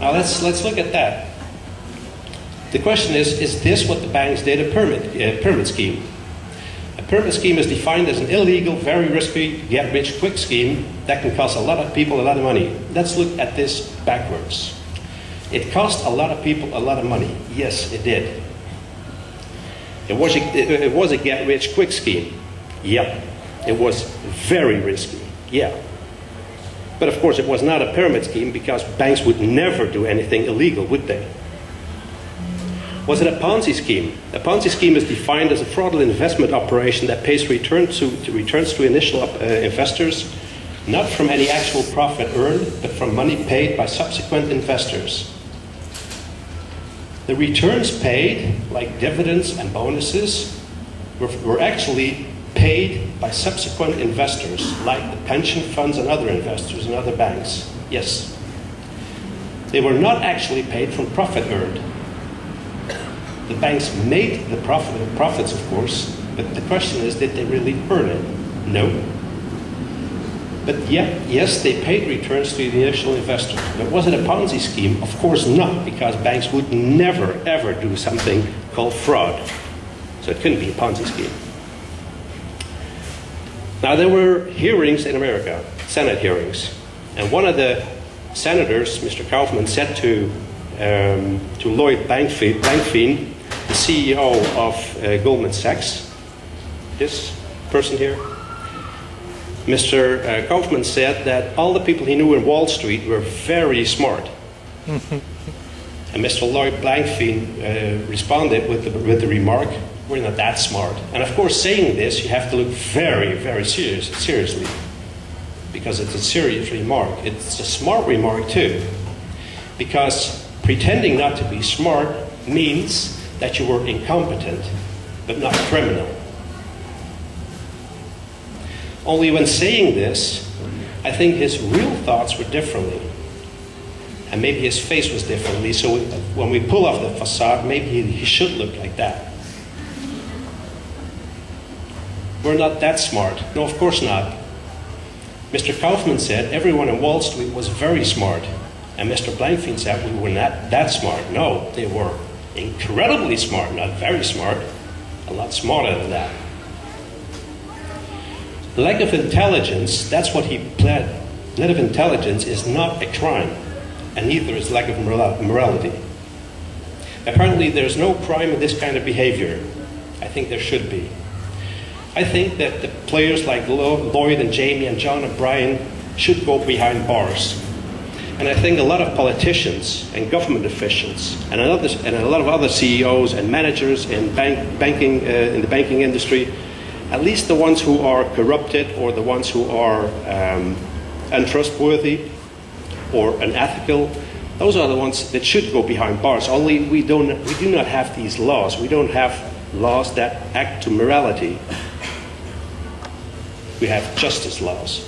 Now let's look at that. The question is this what the banks did, a pyramid scheme? A pyramid scheme is defined as an illegal, very risky, get-rich-quick scheme that can cost a lot of people a lot of money. Let's look at this backwards. It cost a lot of people a lot of money. Yes, it did. It was a get-rich-quick scheme. Yeah. It was very risky. Yeah. But of course, it was not a pyramid scheme because banks would never do anything illegal, would they? Was it a Ponzi scheme? A Ponzi scheme is defined as a fraudulent investment operation that pays returns to initial investors, not from any actual profit earned, but from money paid by subsequent investors. The returns paid, like dividends and bonuses, were actually paid by subsequent investors, like the pension funds and other investors and other banks. Yes. They were not actually paid from profit earned. The banks made the profits, of course, but the question is, did they really earn it? No. But yes, they paid returns to the initial investors. But was it a Ponzi scheme? Of course not, because banks would never, ever do something called fraud. So it couldn't be a Ponzi scheme. Now, there were hearings in America, Senate hearings, and one of the senators, Mr. Kaufman, said to Lloyd Blankfein, the CEO of Goldman Sachs, this person here, Mr. Kaufman said that all the people he knew in Wall Street were very smart. And Mr. Lloyd Blankfein responded with the remark, "We're not that smart." And of course, saying this, you have to look very, very seriously, because it's a serious remark. It's a smart remark too, because pretending not to be smart means that you were incompetent, but not criminal. Only when saying this, I think his real thoughts were differently. And maybe his face was differently, so when we pull off the facade, maybe he should look like that. We're not that smart. No, of course not. Mr. Kaufman said everyone in Wall Street was very smart. And Mr. Blankfein said we were not that smart. No, they were incredibly smart, not very smart. A lot smarter than that. Lack of intelligence, that's what he pled. Lack of intelligence is not a crime, and neither is lack of morality. Apparently there's no crime in this kind of behavior. I think there should be. I think that the players like Lloyd and Jamie and John and Brian should go behind bars. And I think a lot of politicians and government officials and a lot of other CEOs and managers in in the banking industry, at least the ones who are corrupted or the ones who are untrustworthy or unethical, those are the ones that should go behind bars. Only we do not have these laws. We don't have laws that act to morality. We have justice laws.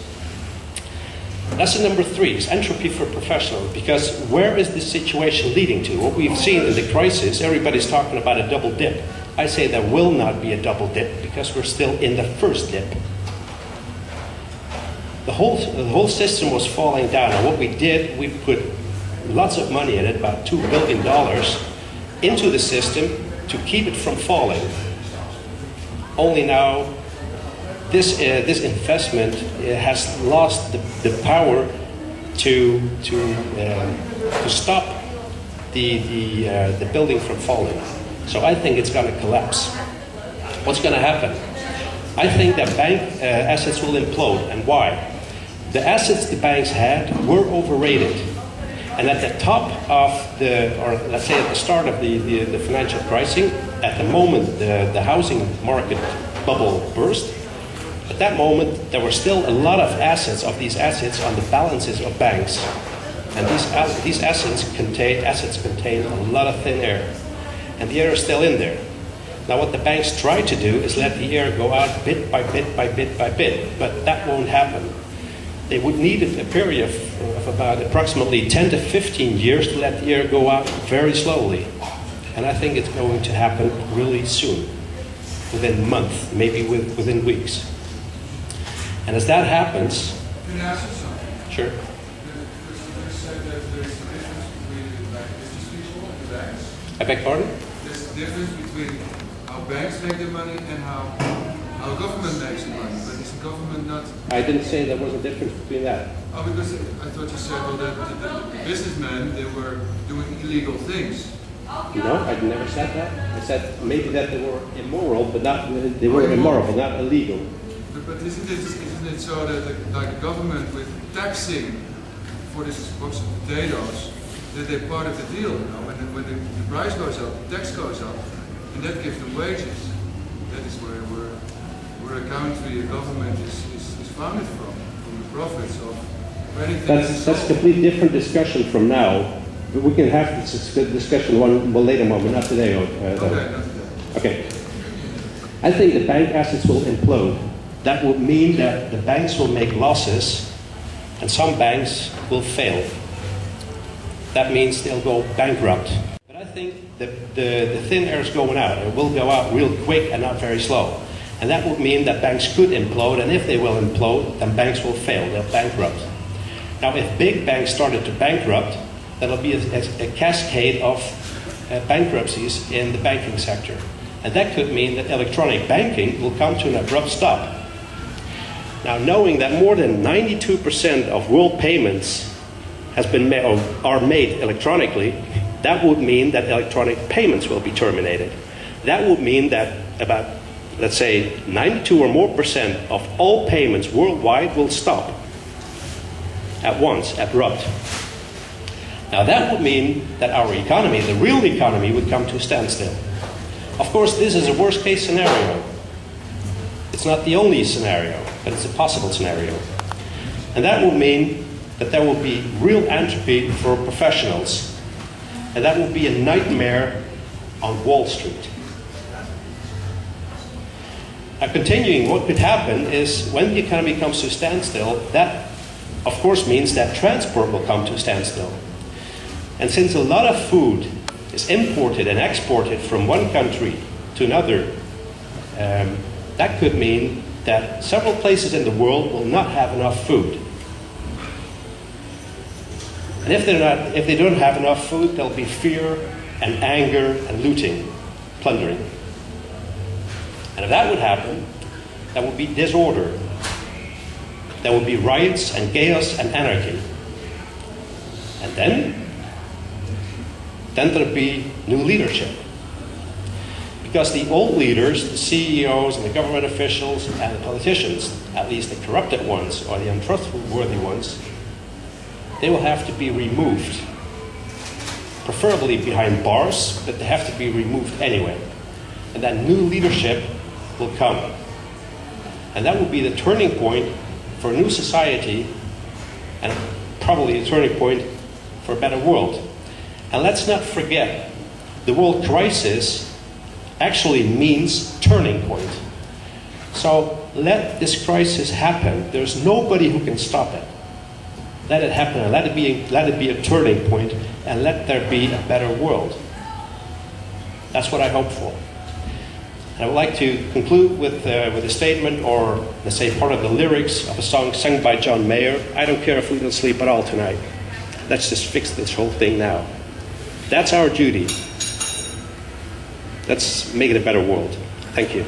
Lesson number 3 is entropy for professionals, because where is this situation leading to? What we've seen in the crisis, everybody's talking about a double dip. I say there will not be a double dip because we're still in the first dip. The whole system was falling down, and what we did, we put lots of money in it, about $2 billion, into the system to keep it from falling. Only now, this investment has lost the power to stop the building from falling. So I think it's going to collapse. What's going to happen? I think that bank assets will implode. And why? The assets the banks had were overrated. And at the top of or let's say at the start of the financial crisis, at the moment the housing market bubble burst, at that moment there were still a lot of these assets on the balances of banks. And these assets contain a lot of thin air. And the air is still in there. Now what the banks try to do is let the air go out bit by bit by bit by bit, but that won't happen. They would need a period of about approximately 10 to 15 years to let the air go out very slowly. And I think it's going to happen really soon, within months, maybe within weeks. And as that happens... Can I ask you something? Sure. You said that there's a difference between business people and the banks? I beg pardon? There's a difference between how banks make their money and how government makes the money. But is the government not... I didn't say there was a difference between that. Oh, because I thought you said, well, that the businessmen, they were doing illegal things. No, I never said that. I said maybe that they were immoral, but not they were immoral, but not illegal. But isn't it so that like the government with taxing for this box of potatoes, that they're part of the deal, you know? When the price goes up, the tax goes up, and that gives them wages. That is where a country, a government is founded from the profits of anything. That's a completely different discussion from now. But we can have this discussion one later moment, not today. Okay, not today. Okay. I think the bank assets will implode. That would mean that the banks will make losses and some banks will fail. That means they'll go bankrupt. But I think the thin air is going out. It will go out real quick and not very slow. And that would mean that banks could implode, and if they will implode, then banks will fail. They'll bankrupt. Now, if big banks started to bankrupt, there'll be a cascade of bankruptcies in the banking sector. And that could mean that electronic banking will come to an abrupt stop. Now, knowing that more than 92% of world payments are made electronically, that would mean that electronic payments will be terminated. That would mean that about, let's say, 92 or more percent of all payments worldwide will stop at once, abrupt. Now that would mean that our economy, the real economy, would come to a standstill. Of course, this is a worst case scenario. It's not the only scenario, but it's a possible scenario. And that would mean that there will be real entropy for professionals. And that will be a nightmare on Wall Street. Now continuing, what could happen is when the economy comes to a standstill, that of course means that transport will come to a standstill. And since a lot of food is imported and exported from one country to another, that could mean that several places in the world will not have enough food. And if they don't have enough food, there'll be fear and anger and looting, plundering. And if that would happen, there would be disorder. There would be riots and chaos and anarchy. And then there'd be new leadership. Because the old leaders, the CEOs and the government officials and the politicians, at least the corrupted ones or the untrustworthy ones, they will have to be removed. Preferably behind bars, but they have to be removed anyway. And that new leadership will come. And that will be the turning point for a new society and probably a turning point for a better world. And let's not forget, the world crisis actually means turning point. So let this crisis happen. There's nobody who can stop it. Let it happen and let it be a turning point and let there be a better world. That's what I hope for. And I would like to conclude with a statement, or let's say part of the lyrics of a song sung by John Mayer. I don't care if we don't sleep at all tonight. Let's just fix this whole thing now. That's our duty. Let's make it a better world. Thank you.